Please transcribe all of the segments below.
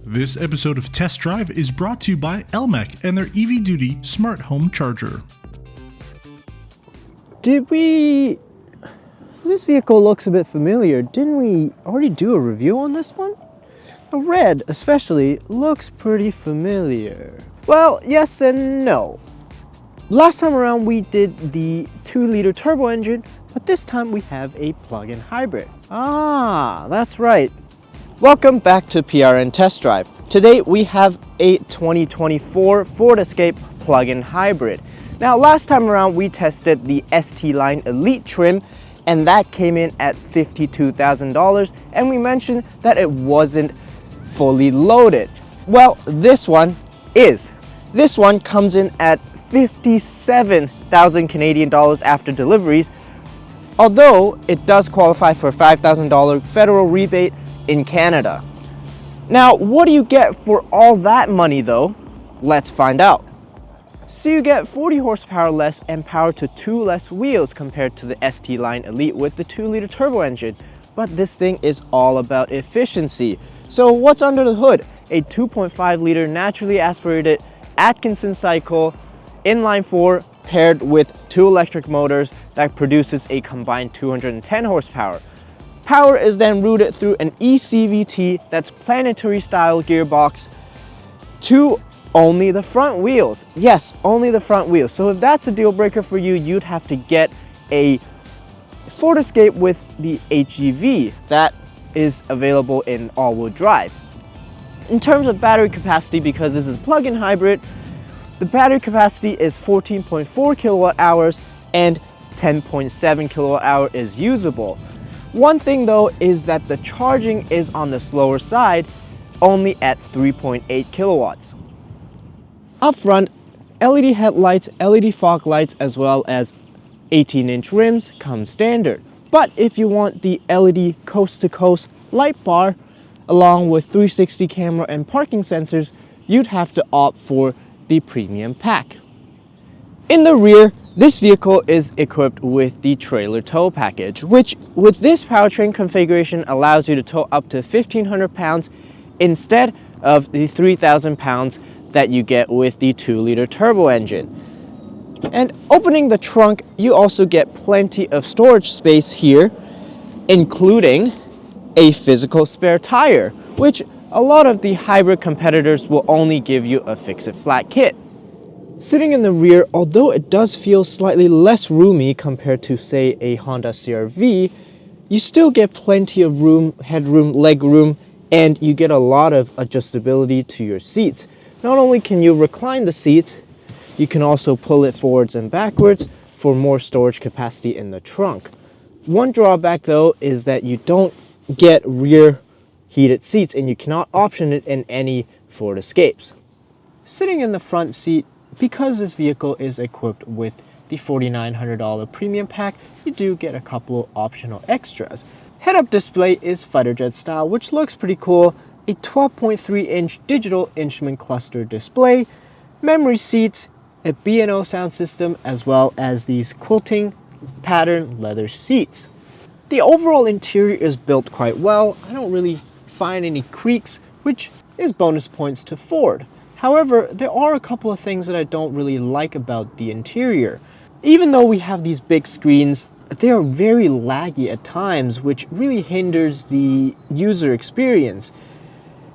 This episode of Test Drive is brought to you by Elmec and their EV Duty Smart Home Charger. This vehicle looks a bit familiar. Didn't we already do a review on this one? The red, especially, looks pretty familiar. Well, yes and no. Last time around we did the 2-liter turbo engine, but this time we have a plug-in hybrid. Ah, that's right. Welcome back to PRN Test Drive. Today we have a 2024 Ford Escape plug-in hybrid. Now last time around we tested the ST line Elite trim and that came in at $52,000 and we mentioned that it wasn't fully loaded. Well, this one is. This one comes in at 57,000 Canadian dollars after deliveries, although it does qualify for a $5,000 federal rebate in Canada. Now, what do you get for all that money though? Let's find out. So you get 40 horsepower less and power to 2 less wheels compared to the ST line Elite with the 2-liter turbo engine. But this thing is all about efficiency. So what's under the hood? A 2.5-liter naturally aspirated Atkinson cycle inline 4 paired with 2 electric motors that produces a combined 210 horsepower. Power is then routed through an eCVT that's planetary style gearbox to only the front wheels. Yes, only the front wheels. So if that's a deal breaker for you, you'd have to get a Ford Escape with the HEV that is available in all-wheel drive. In terms of battery capacity, because this is a plug-in hybrid, the battery capacity is 14.4 kilowatt hours and 10.7 kilowatt hour is usable. One thing though is that the charging is on the slower side, only at 3.8 kilowatts. Up front, LED headlights, LED fog lights, as well as 18-inch rims come standard. But if you want the LED coast-to-coast light bar, along with 360 camera and parking sensors, you'd have to opt for the premium pack. In the rear, this vehicle is equipped with the trailer tow package, which with this powertrain configuration allows you to tow up to 1,500 pounds instead of the 3,000 pounds that you get with the 2-liter turbo engine. And opening the trunk, you also get plenty of storage space here, including a physical spare tire, which a lot of the hybrid competitors will only give you a fix-it-flat kit. Sitting in the rear, although it does feel slightly less roomy compared to, say, a Honda CR-V, you still get plenty of room, headroom, legroom, and you get a lot of adjustability to your seats. Not only can you recline the seats, you can also pull it forwards and backwards for more storage capacity in the trunk. One drawback though is that you don't get rear heated seats and you cannot option it in any Ford Escapes. Sitting in the front seat, because this vehicle is equipped with the $4,900 premium pack, you do get a couple of optional extras. Head-up display is fighter jet style, which looks pretty cool. A 12.3-inch digital instrument cluster display, memory seats, a B&O sound system, as well as these quilting pattern leather seats. The overall interior is built quite well. I don't really find any creaks, which is bonus points to Ford. However, there are a couple of things that I don't really like about the interior. Even though we have these big screens, they are very laggy at times, which really hinders the user experience.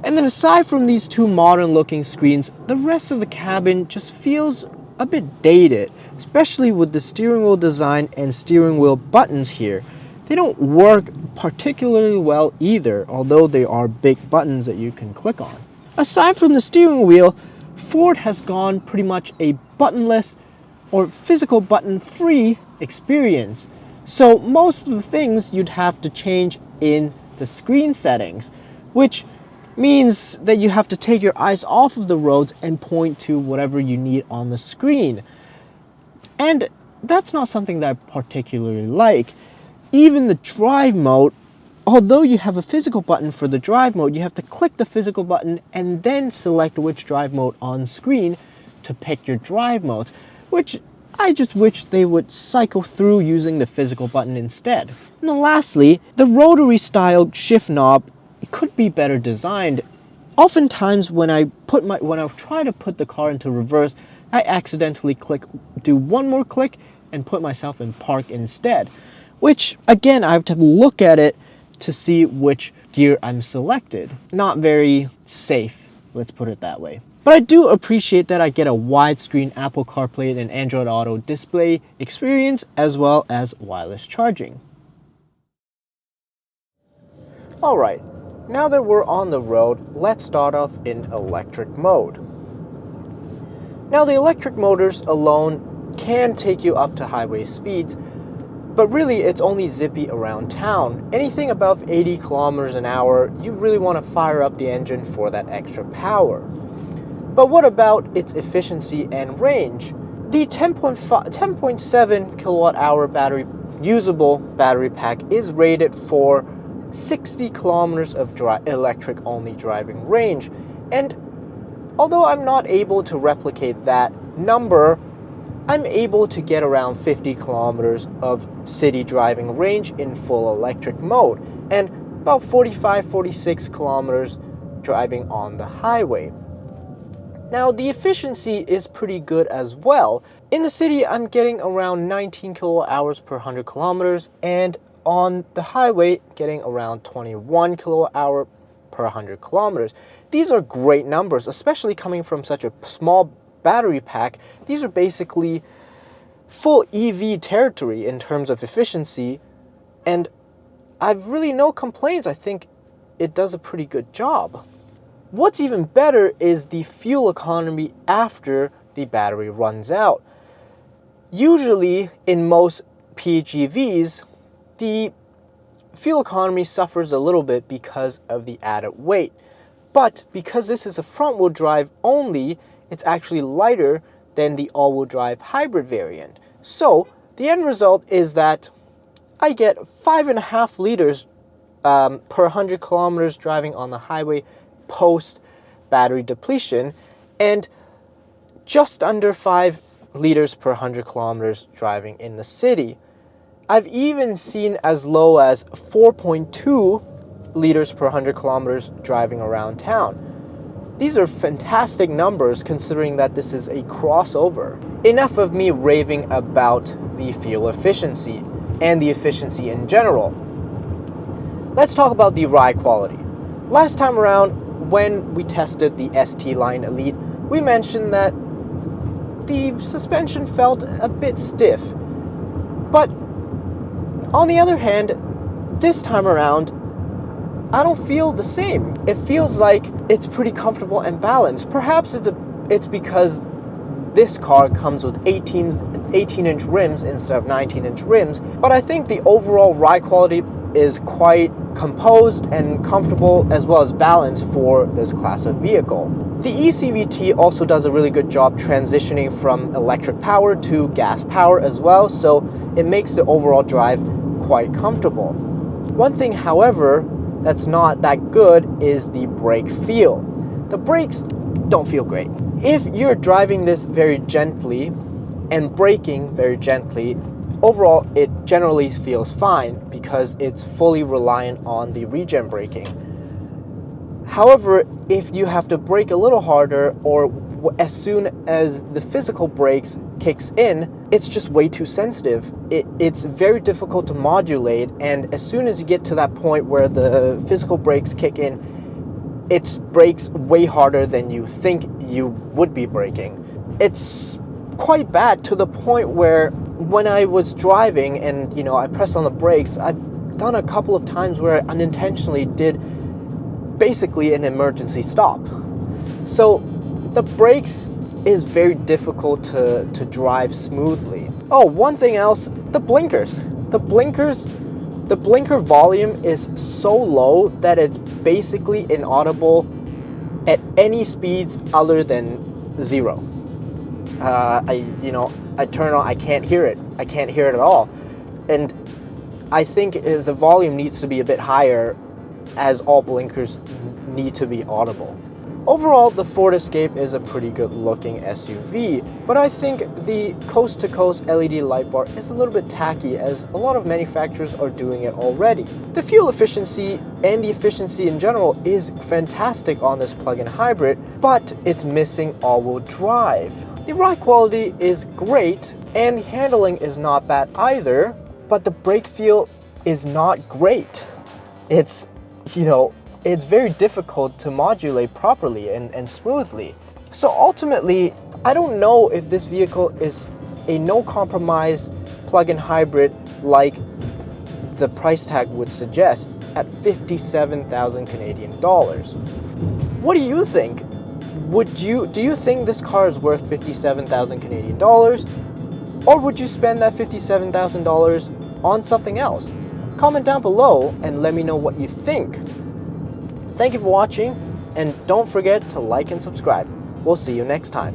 And then aside from these two modern looking screens, the rest of the cabin just feels a bit dated, especially with the steering wheel design and steering wheel buttons here. They don't work particularly well either, although they are big buttons that you can click on. Aside from the steering wheel, Ford has gone pretty much a buttonless or physical button-free experience. So most of the things you'd have to change in the screen settings, which means that you have to take your eyes off of the roads and point to whatever you need on the screen. And that's not something that I particularly like. Even the drive mode, although you have a physical button for the drive mode, you have to click the physical button and then select which drive mode on screen to pick your drive modes, which I just wish they would cycle through using the physical button instead. And then lastly, the rotary style shift knob could be better designed. Oftentimes when I try to put the car into reverse, I accidentally do one more click and put myself in park instead, which again, I have to look at it to see which gear I'm selected. Not very safe, let's put it that way. But I do appreciate that I get a widescreen Apple CarPlay and Android Auto display experience, as well as wireless charging. Alright, now that we're on the road, let's start off in electric mode. Now the electric motors alone can take you up to highway speeds, but really it's only zippy around town. Anything above 80 kilometers an hour, you really want to fire up the engine for that extra power. But what about its efficiency and range? The 10.7 kilowatt hour usable battery pack is rated for 60 kilometers of electric only driving range, and although I'm not able to replicate that number, I'm able to get around 50 kilometers of city driving range in full electric mode, and about 46 kilometers driving on the highway. Now the efficiency is pretty good as well. In the city, I'm getting around 19 kilowatt hours per 100 kilometers, and on the highway, getting around 21 kilowatt hour per 100 kilometers. These are great numbers, especially coming from such a small battery pack. These are basically full EV territory in terms of efficiency, and I've really no complaints. I think it does a pretty good job. What's even better is the fuel economy after the battery runs out. Usually in most PHEVs, the fuel economy suffers a little bit because of the added weight. But because this is a front-wheel drive only, it's actually lighter than the all-wheel drive hybrid variant. So the end result is that I get 5.5 liters per 100 kilometers driving on the highway post battery depletion, and just under 5 liters per 100 kilometers driving in the city. I've even seen as low as 4.2 liters per 100 kilometers driving around town. These are fantastic numbers considering that this is a crossover. Enough of me raving about the fuel efficiency and the efficiency in general. Let's talk about the ride quality. Last time around, when we tested the ST Line Elite, we mentioned that the suspension felt a bit stiff. But on the other hand, this time around, I don't feel the same. It feels like it's pretty comfortable and balanced. Perhaps it's because this car comes with 18-inch rims instead of 19-inch rims, but I think the overall ride quality is quite composed and comfortable as well as balanced for this class of vehicle. The eCVT also does a really good job transitioning from electric power to gas power as well, so it makes the overall drive quite comfortable. One thing, however, that's not that good is the brake feel. The brakes don't feel great. If you're driving this very gently and braking very gently, overall it generally feels fine because it's fully reliant on the regen braking. However, if you have to brake a little harder, or as soon as the physical brakes kicks in, it's just way too sensitive. It's very difficult to modulate, and as soon as you get to that point where the physical brakes kick in, it brakes way harder than you think you would be braking. It's quite bad to the point where when I was driving and I pressed on the brakes, I've done a couple of times where I unintentionally did basically an emergency stop. So the brakes is very difficult to drive smoothly. Oh, one thing else, the blinkers. The blinker volume is so low that it's basically inaudible at any speeds other than 0. I turn on, I can't hear it. I can't hear it at all. And I think the volume needs to be a bit higher, as all blinkers need to be audible. Overall, the Ford Escape is a pretty good looking SUV, but I think the coast-to-coast LED light bar is a little bit tacky as a lot of manufacturers are doing it already. The fuel efficiency and the efficiency in general is fantastic on this plug-in hybrid, but it's missing all-wheel drive. The ride quality is great and the handling is not bad either, but the brake feel is not great. It's very difficult to modulate properly and smoothly. So ultimately, I don't know if this vehicle is a no-compromise plug-in hybrid like the price tag would suggest at 57,000 Canadian dollars. What do you think? Do you think this car is worth 57,000 Canadian dollars? Or would you spend that $57,000 on something else? Comment down below and let me know what you think. Thank you for watching, and don't forget to like and subscribe. We'll see you next time.